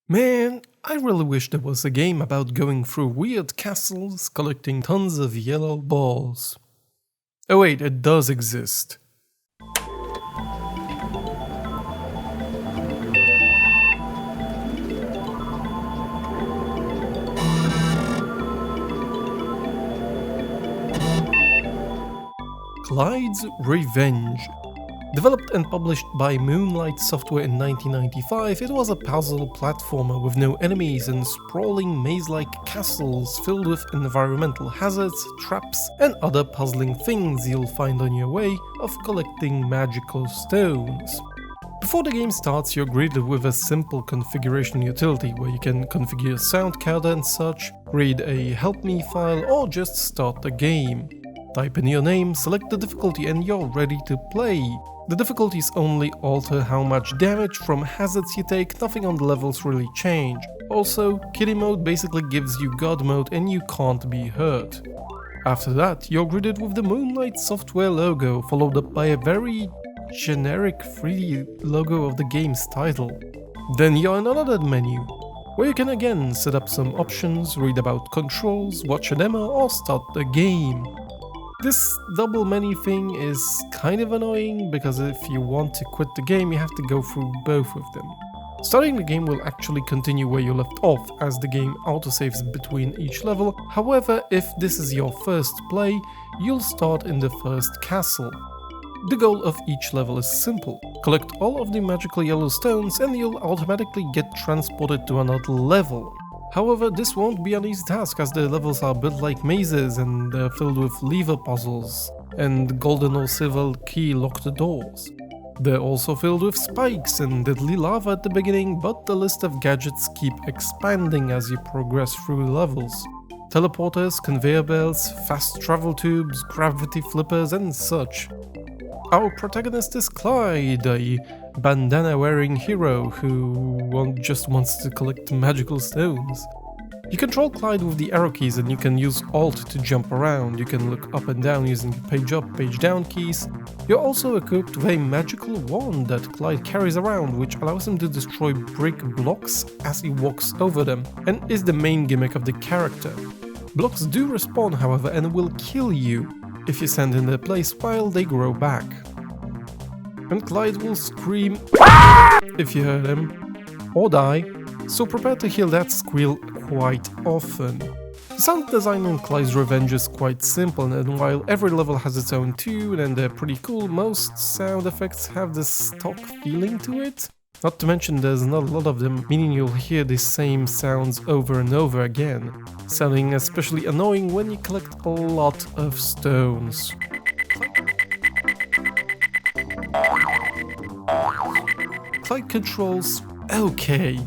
Man, I really wish there was a game about going through weird castles, collecting tons of yellow balls. Oh wait, it does exist. Clyde's Revenge. Developed and published by Moonlite Software in 1995, it was a puzzle platformer with no enemies and sprawling maze-like castles filled with environmental hazards, traps, and other puzzling things you'll find on your way of collecting magical stones. Before the game starts, you're greeted with a simple configuration utility where you can configure sound counter and such, read a help me file, or just start the game. Type in your name, select the difficulty, and you're ready to play. The difficulties only alter how much damage from hazards you take, nothing on the levels really change. Also, kiddie mode basically gives you god mode and you can't be hurt. After that, you're greeted with the Moonlite Software logo, followed up by a very generic 3D logo of the game's title. Then you're in another menu, where you can again set up some options, read about controls, watch a demo, or start the game. This double menu thing is kind of annoying because if you want to quit the game you have to go through both of them. Starting the game will actually continue where you left off as the game autosaves between each level, however if this is your first play, you'll start in the first castle. The goal of each level is simple: collect all of the magical yellow stones and you'll automatically get transported to another level. However, this won't be an easy task as the levels are built like mazes and they're filled with lever puzzles and golden or silver key locked doors. They're also filled with spikes and deadly lava at the beginning, but the list of gadgets keep expanding as you progress through levels. Teleporters, conveyor belts, fast travel tubes, gravity flippers and such. Our protagonist is Clyde, a bandana-wearing hero who just wants to collect magical stones. You control Clyde with the arrow keys and you can use Alt to jump around. You can look up and down using the page up, page down keys. You're also equipped with a magical wand that Clyde carries around, which allows him to destroy brick blocks as he walks over them, and is the main gimmick of the character. Blocks do respawn, however, and will kill you if you stand in their place while they grow back. And Clyde will scream if you hurt him, or die, so prepare to hear that squeal quite often. The sound design in Clyde's Revenge is quite simple, and while every level has its own tune and they're pretty cool, most sound effects have this stock feeling to it. Not to mention there's not a lot of them, meaning you'll hear the same sounds over and over again, sounding especially annoying when you collect a lot of stones. Clyde controls okay.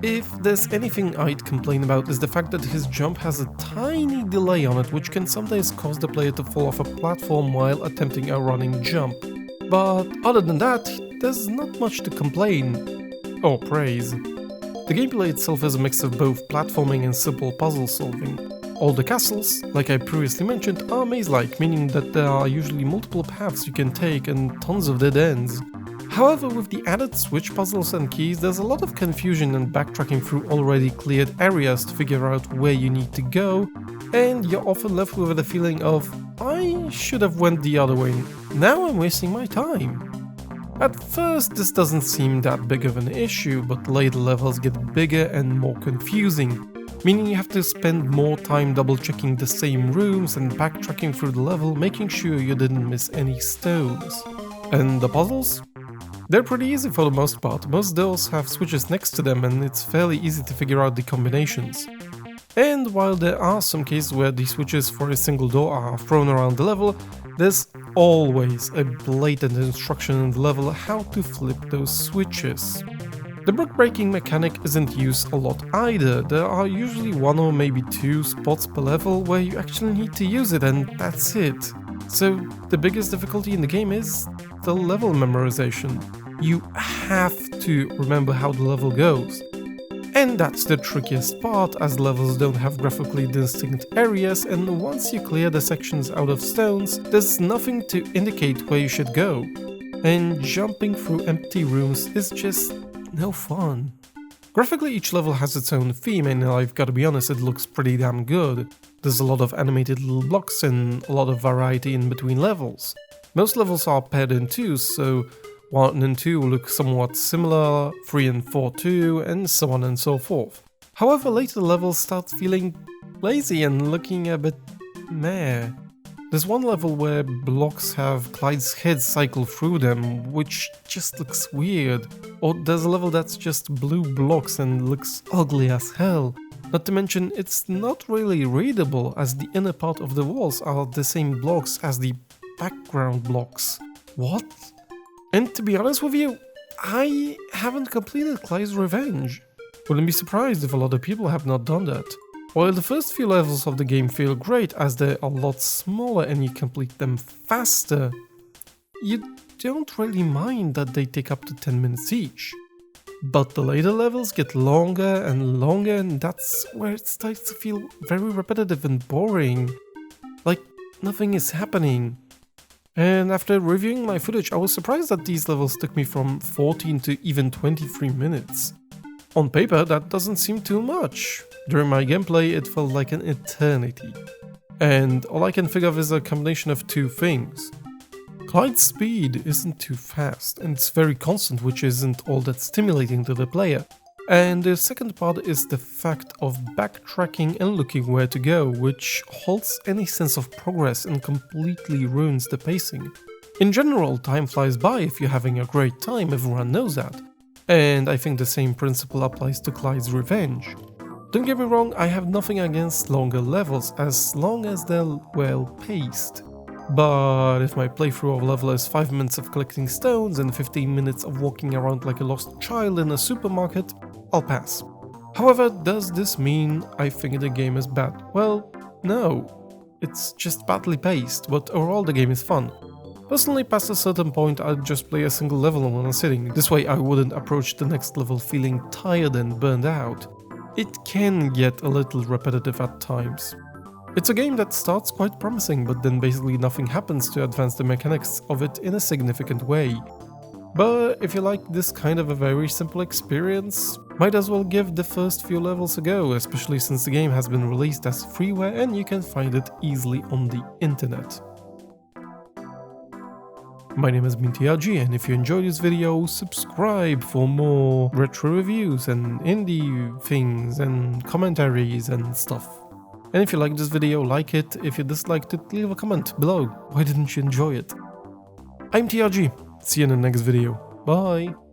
If there's anything I'd complain about is the fact that his jump has a tiny delay on it, which can sometimes cause the player to fall off a platform while attempting a running jump. But other than that, there's not much to complain or praise. The gameplay itself is a mix of both platforming and simple puzzle solving. All the castles, like I previously mentioned, are maze-like, meaning that there are usually multiple paths you can take and tons of dead ends. However, with the added switch puzzles and keys, there's a lot of confusion and backtracking through already cleared areas to figure out where you need to go, and you're often left with the feeling of, I should have went the other way, now I'm wasting my time. At first this doesn't seem that big of an issue, but later levels get bigger and more confusing, meaning you have to spend more time double checking the same rooms and backtracking through the level, making sure you didn't miss any stones. And the puzzles? They're pretty easy for the most part. Most doors have switches next to them and it's fairly easy to figure out the combinations. And while there are some cases where the switches for a single door are thrown around the level, there's always a blatant instruction in the level how to flip those switches. The brick breaking mechanic isn't used a lot either. There are usually one or maybe two spots per level where you actually need to use it, and that's it. So the biggest difficulty in the game is the level memorization. You have to remember how the level goes. And that's the trickiest part, as levels don't have graphically distinct areas, and once you clear the sections out of stones, there's nothing to indicate where you should go. And jumping through empty rooms is just no fun. Graphically, each level has its own theme, and I've got to be honest, it looks pretty damn good. There's a lot of animated little blocks and a lot of variety in between levels. Most levels are paired in twos, so 1 and 2 look somewhat similar, 3 and 4 too, and so on and so forth. However, later levels start feeling lazy and looking a bit meh. There's one level where blocks have Clyde's head cycle through them, which just looks weird. Or there's a level that's just blue blocks and looks ugly as hell. Not to mention, it's not really readable, as the inner part of the walls are the same blocks as the background blocks. What? And to be honest with you, I haven't completed Clyde's Revenge. Wouldn't be surprised if a lot of people have not done that. While the first few levels of the game feel great as they're a lot smaller and you complete them faster, you don't really mind that they take up to 10 minutes each. But the later levels get longer and that's where it starts to feel very repetitive and boring. Like nothing is happening. And after reviewing my footage, I was surprised that these levels took me from 14 to even 23 minutes. On paper, that doesn't seem too much. During my gameplay, it felt like an eternity. And all I can think of is a combination of two things. Clyde's speed isn't too fast, and it's very constant, which isn't all that stimulating to the player. And the second part is the fact of backtracking and looking where to go, which halts any sense of progress and completely ruins the pacing. In general, time flies by if you're having a great time, everyone knows that. And I think the same principle applies to Clyde's Revenge. Don't get me wrong, I have nothing against longer levels, as long as they're well paced. But if my playthrough of a level is 5 minutes of collecting stones and 15 minutes of walking around like a lost child in a supermarket, I'll pass. However, does this mean I think the game is bad? Well, no. It's just badly paced, but overall the game is fun. Personally, past a certain point, I'd just play a single level in one sitting. This way I wouldn't approach the next level feeling tired and burned out. It can get a little repetitive at times. It's a game that starts quite promising, but then basically nothing happens to advance the mechanics of it in a significant way. But if you like this kind of a very simple experience, might as well give the first few levels a go, especially since the game has been released as freeware and you can find it easily on the internet. My name has been TRG, and if you enjoyed this video, subscribe for more retro reviews and indie things and commentaries and stuff. And if you liked this video, like it. If you disliked it, leave a comment below. Why didn't you enjoy it? I'm TRG. See you in the next video. Bye!